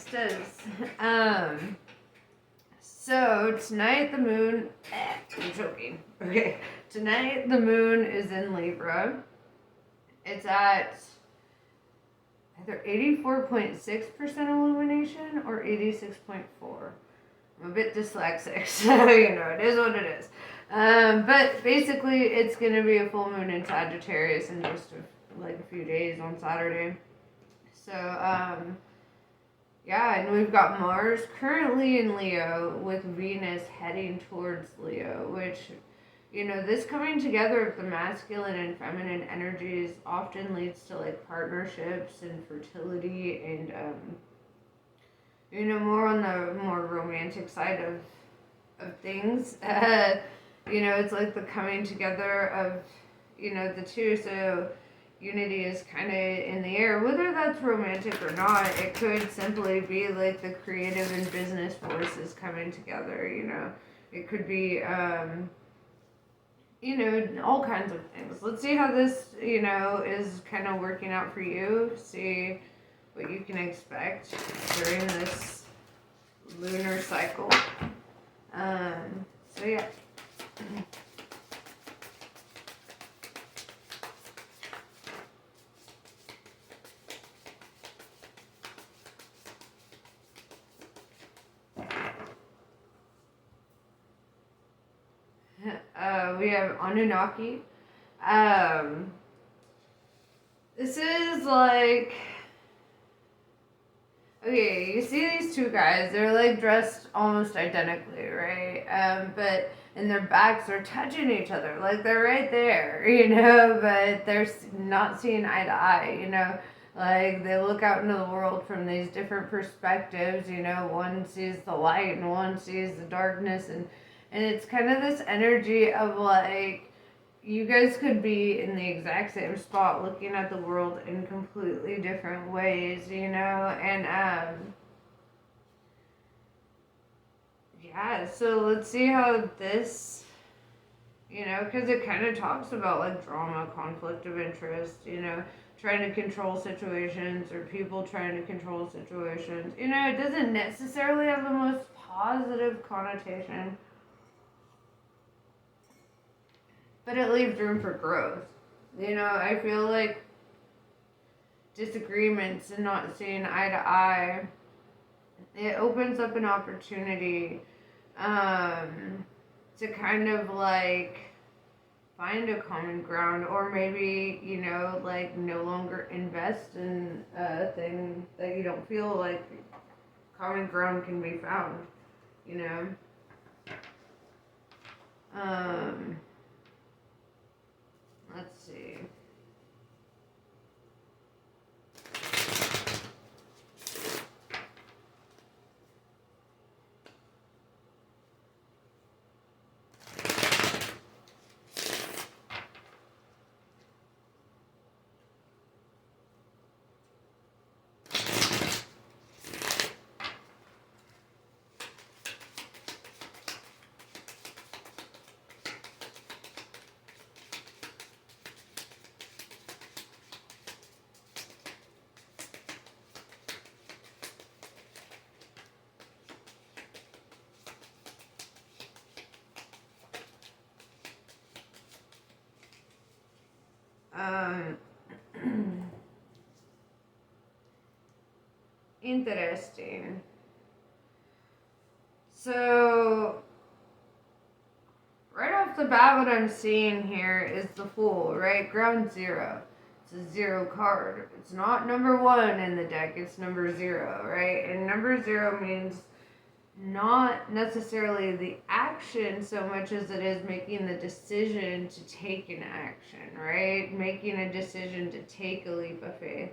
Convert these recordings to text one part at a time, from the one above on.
Pistas. So tonight the moon. I'm joking. Okay. Tonight the moon is in Libra. It's at either 84.6% illumination or 86.4. I'm a bit dyslexic, so it is what it is. But basically, it's going to be a full moon in Sagittarius in just a few days on Saturday. So, yeah, and we've got Mars currently in Leo with Venus heading towards Leo, which, this coming together of the masculine and feminine energies often leads to partnerships and fertility and, more on the more romantic side of things. It's like the coming together of, the two. So unity is kind of in the air. Whether that's romantic or not, it could simply be like the creative and business forces coming together, It could be, all kinds of things. Let's see how this, is kind of working out for you. See what you can expect during this lunar cycle. So yeah. We have Anunnaki. This is okay, you see these two guys, they're dressed almost identically, right? And their backs are touching each other, they're right there, but they're not seeing eye to eye, they look out into the world from these different perspectives, one sees the light and one sees the darkness, and it's kind of this energy of you guys could be in the exact same spot looking at the world in completely different ways, and yeah, so let's see how this, because it kind of talks about drama, conflict of interest, trying to control situations or people trying to control situations. It doesn't necessarily have the most positive connotation, but it leaves room for growth. I feel like disagreements and not seeing eye to eye, it opens up an opportunity to kind of find a common ground, or maybe, no longer invest in a thing that you don't feel like common ground can be found, let's see. Interesting. So, right off the bat, what I'm seeing here is the Fool, right? Ground zero. It's a zero card. It's not number one in the deck, it's number zero, right? And number zero means not necessarily the action so much as it is making the decision to take an action, right? Making a decision to take a leap of faith.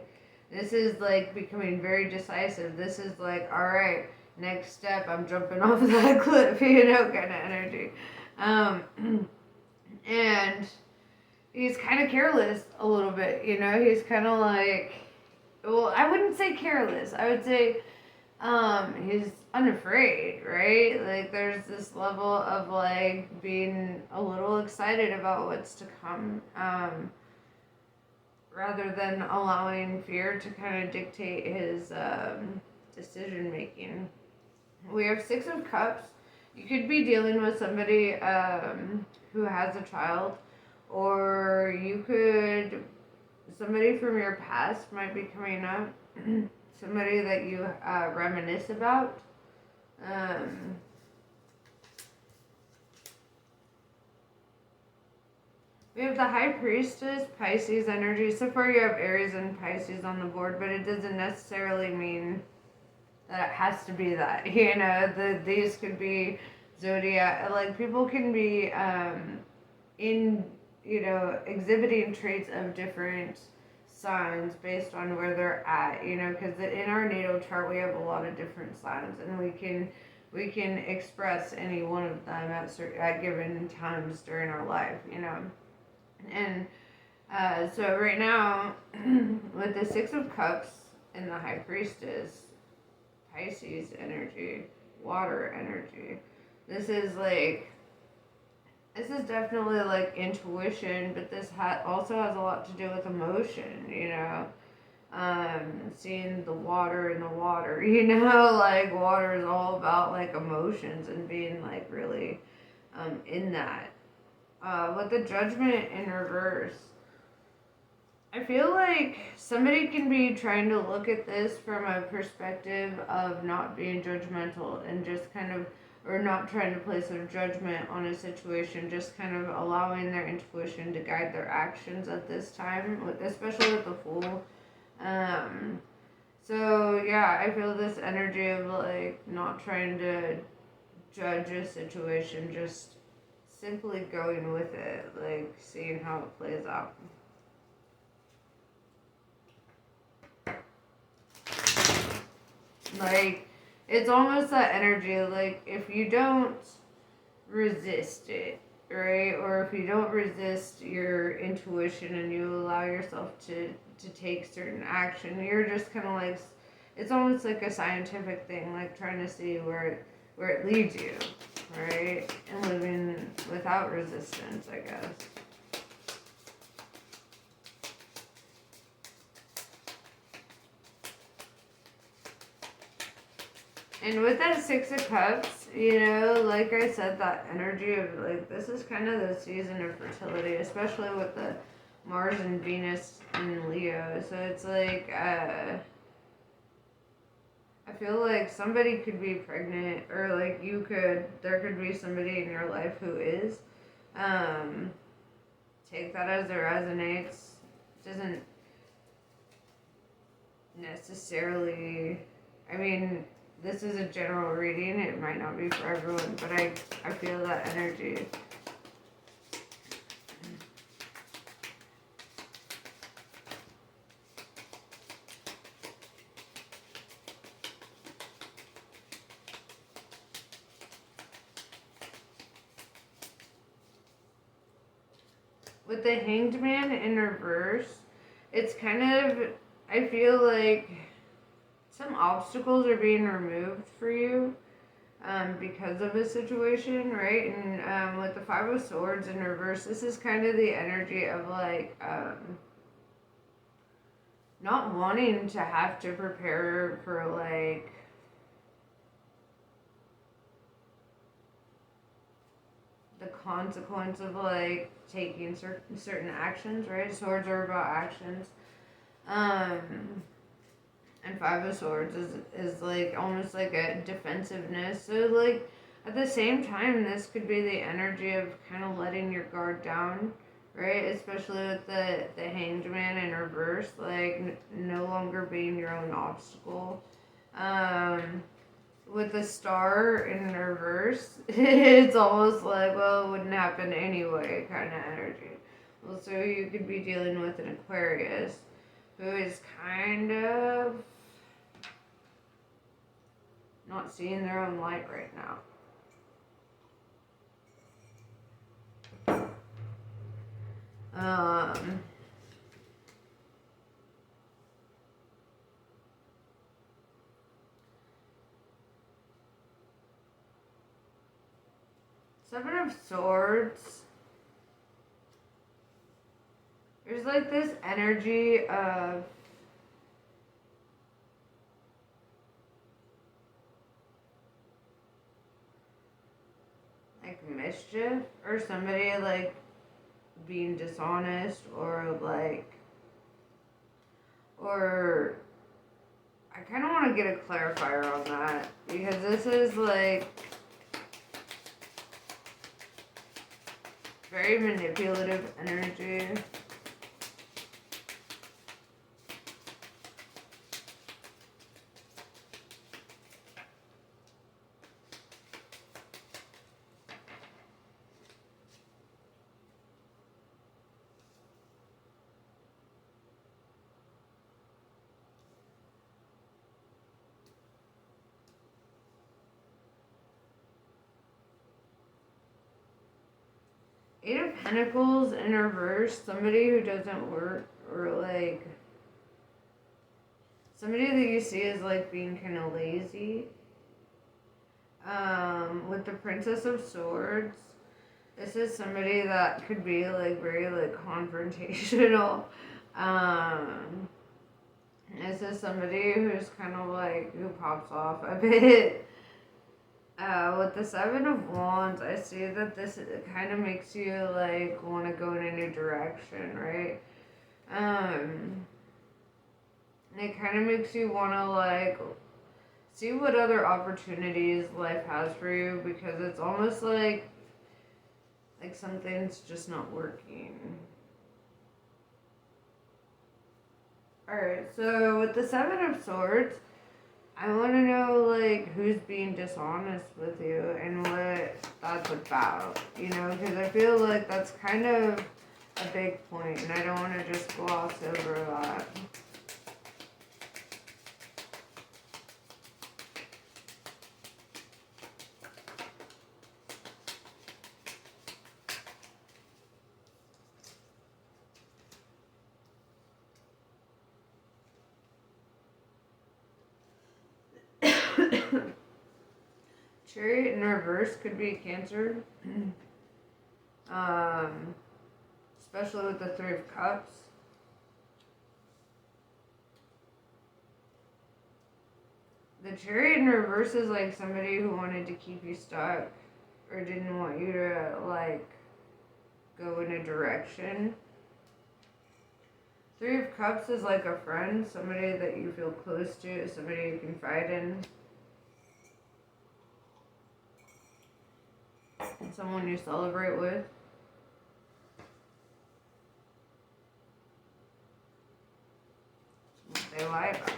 This is becoming very decisive. This is all right, next step, I'm jumping off that cliff, kind of energy. And he's kind of careless a little bit, he's kind of well, I wouldn't say careless. I would say he's unafraid, right? There's this level of being a little excited about what's to come, rather than allowing fear to kind of dictate his decision making. We have Six of Cups. You could be dealing with somebody who has a child, or somebody from your past might be coming up, somebody that you reminisce about. We have the High Priestess, Pisces energy. So far you have Aries and Pisces on the board, but it doesn't necessarily mean that it has to be that. These could be zodiac, like people can be in, exhibiting traits of different signs based on where they're at, because in our natal chart we have a lot of different signs, and we can express any one of them at given times during our life, and so right now with the Six of Cups and the High Priestess, Pisces energy, water energy, this is definitely like intuition, but this also has a lot to do with emotion, seeing the water in the water, like water is all about like emotions and being like really in that. With the Judgment in reverse, I feel like somebody can be trying to look at this from a perspective of not being judgmental and just kind of, or not trying to place their judgment on a situation, just kind of allowing their intuition to guide their actions at this time, especially with the Fool. So yeah, I feel this energy of like not trying to judge a situation, just simply going with it, like seeing how it plays out. Like, it's almost that energy, like, if you don't resist it, right? Or if you don't resist your intuition and you allow yourself to take certain action, you're just kind of like, it's almost like a scientific thing, like trying to see where it leads you, right? And living without resistance, I guess. And with that Six of Cups, like I said, that energy of like, this is kind of the season of fertility, especially with the Mars and Venus in Leo. So it's like, I feel like somebody could be pregnant, or like there could be somebody in your life who is. Take that as it resonates. Doesn't necessarily, I mean, this is a general reading. It might not be for everyone, but I feel that energy. With the Hanged Man in reverse, it's kind of, I feel like some obstacles are being removed for you because of a situation, right? And with the Five of Swords in reverse, this is kind of the energy of like not wanting to have to prepare for like the consequence of like taking certain actions, right? Swords are about actions. And Five of Swords is like almost like a defensiveness. So like at the same time, this could be the energy of kind of letting your guard down, right? Especially with the Hanged Man in reverse, like no longer being your own obstacle. With the Star in reverse, it's almost like, well, it wouldn't happen anyway kind of energy. Well, so you could be dealing with an Aquarius who is kind of not seeing their own light right now. Seven of Swords. There's like this energy of mischief, or somebody like being dishonest, or like, or I kind of want to get a clarifier on that, because this is like very manipulative energy. Eight of Pentacles in reverse, somebody who doesn't work, or like somebody that you see as like being kind of lazy. With the Princess of Swords, this is somebody that could be like very like confrontational. This is somebody who's kind of like who pops off a bit. With the Seven of Wands, I see that this kind of makes you like want to go in a new direction, right? It kind of makes you want to like see what other opportunities life has for you, because it's almost like something's just not working. Alright, so with the Seven of Swords, I want to know like who's being dishonest with you and what that's about, you know, because I feel like that's kind of a big point, and I don't want to just gloss over that. Chariot in reverse could be Cancer. Especially with the Three of Cups. The Chariot in reverse is like somebody who wanted to keep you stuck, or didn't want you to like go in a direction. Three of Cups is like a friend, somebody that you feel close to, somebody you confide in. And someone you celebrate with. What they lie about.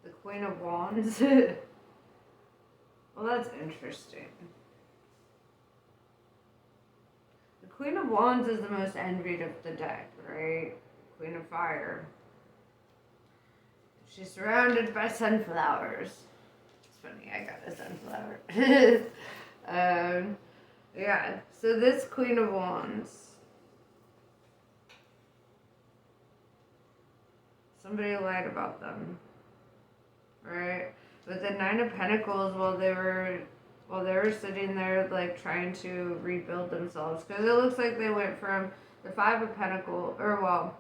The Queen of Wands. Well, that's interesting. The Queen of Wands is the most envied of the deck, right? Queen of Fire. She's surrounded by sunflowers. It's funny, I got a sunflower. Yeah, so this Queen of Wands. Somebody lied about them. Right? But the Nine of Pentacles, while they were sitting there like trying to rebuild themselves, because it looks like they went from the Five of Pentacles, or well,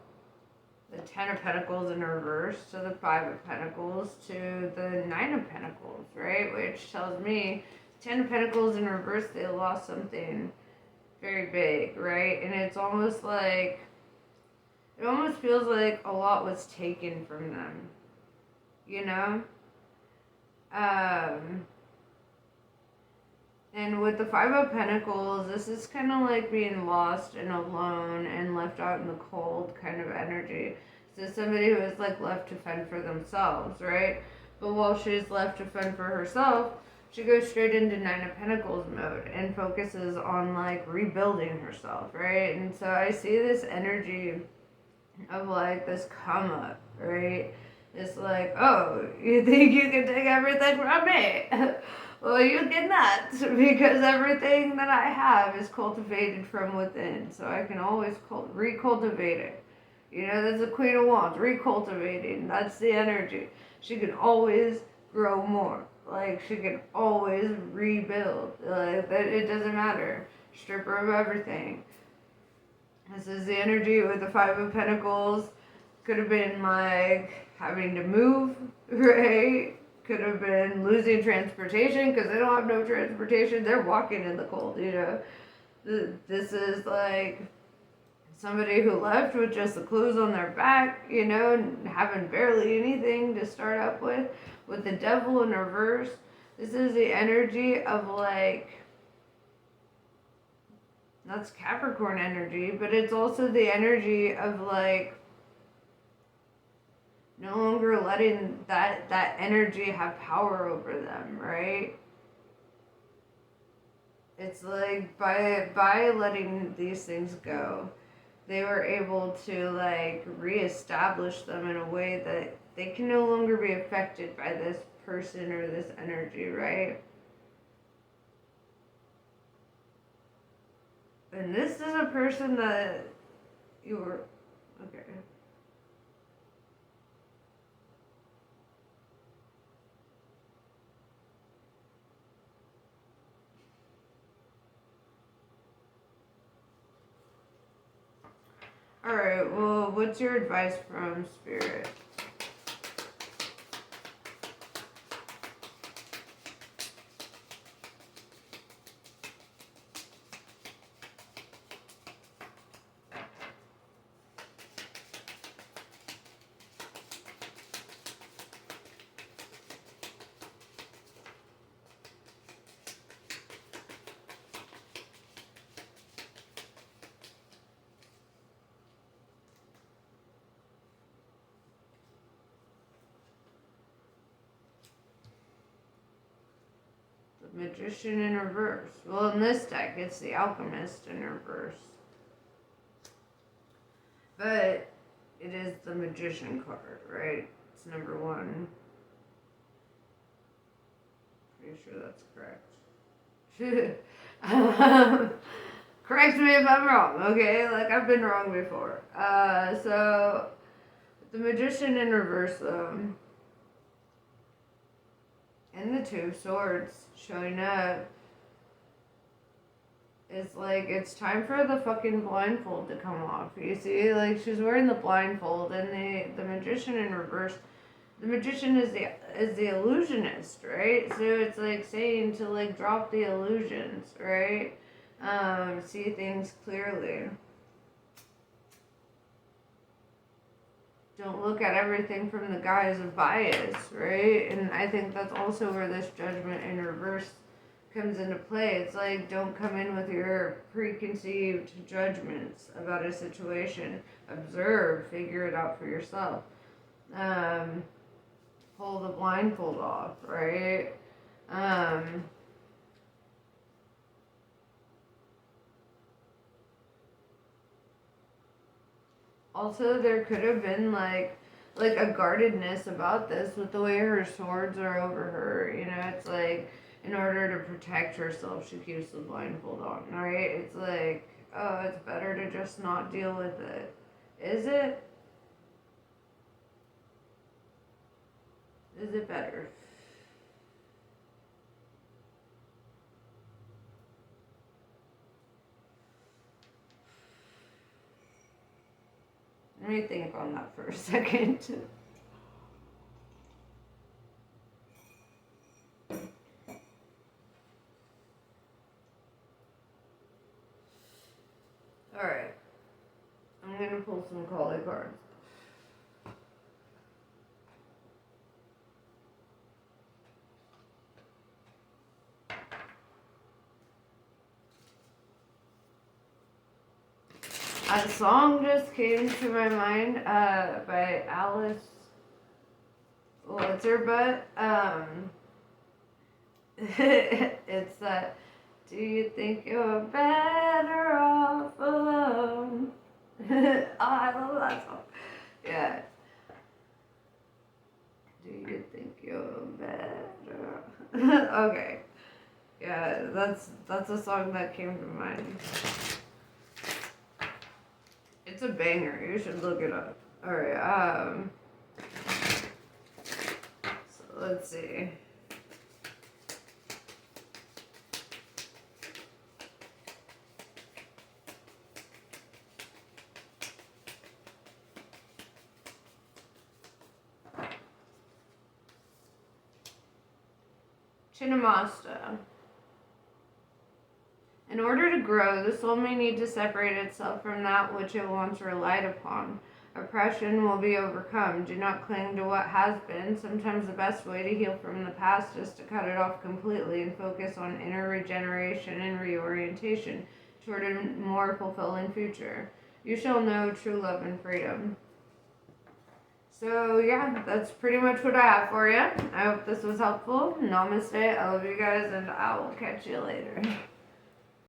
the Ten of Pentacles in reverse to the Five of Pentacles to the Nine of Pentacles, right? Which tells me Ten of Pentacles in reverse, they lost something very big, right? And it's almost like, it almost feels like a lot was taken from them, you know? And with the Five of Pentacles, this is kind of like being lost and alone and left out in the cold kind of energy. So somebody who is like left to fend for themselves, right? But while she's left to fend for herself, she goes straight into Nine of Pentacles mode and focuses on like rebuilding herself, right? And so I see this energy of like this come up, right? It's like, oh, you think you can take everything from me? Well, you cannot, because everything that I have is cultivated from within. So I can always recultivate it. You know, that's the Queen of Wands, recultivating. That's the energy. She can always grow more. Like, she can always rebuild. Like, that, it doesn't matter. Strip her of everything. This is the energy with the Five of Pentacles. Could have been like having to move, right? Could have been losing transportation because they don't have no transportation. They're walking in the cold, you know. This is like somebody who left with just the clothes on their back, you know, and having barely anything to start up with. With the Devil in reverse, this is the energy of like, that's Capricorn energy, but it's also the energy of like no longer letting that energy have power over them, right? It's like by letting these things go, they were able to like reestablish them in a way that they can no longer be affected by this person or this energy, right? And this is a person that you were okay. All right. Well, what's your advice from Spirit? Magician in reverse. Well, in this deck, it's the Alchemist in reverse. But it is the Magician card, right? It's number one. Pretty sure that's correct. Correct me if I'm wrong, okay? Like, I've been wrong before. So, the Magician in reverse, though, and the Two of Swords showing up, it's like it's time for the fucking blindfold to come off. You see, like she's wearing the blindfold, and the Magician in reverse. The Magician is the illusionist, right? So it's like saying to like drop the illusions, right? See things clearly. Don't look at everything from the guise of bias, right? And I think that's also where this Judgment in reverse comes into play. It's like, don't come in with your preconceived judgments about a situation. Observe, figure it out for yourself. Pull the blindfold off, right? Also, there could have been like a guardedness about this with the way her swords are over her. You know, it's like in order to protect herself, she keeps the blindfold on, right? It's like, oh, it's better to just not deal with it. Is it? Is it better? Let me think on that for a second. Alright. I'm gonna pull some Kali cards. A song just came to my mind by Alice what's her butt? It's that. Do you think you're better off alone? Oh, I love that song. Yeah. Do you think you're better? Okay. Yeah, that's a song that came to mind. It's a banger. You should look it up. All right. So let's see. Chinnamasta. In order to grow, the soul may need to separate itself from that which it once relied upon. Oppression will be overcome. Do not cling to what has been. Sometimes the best way to heal from the past is to cut it off completely and focus on inner regeneration and reorientation toward a more fulfilling future. You shall know true love and freedom. So yeah, that's pretty much what I have for you. I hope this was helpful. Namaste. I love you guys, and I will catch you later.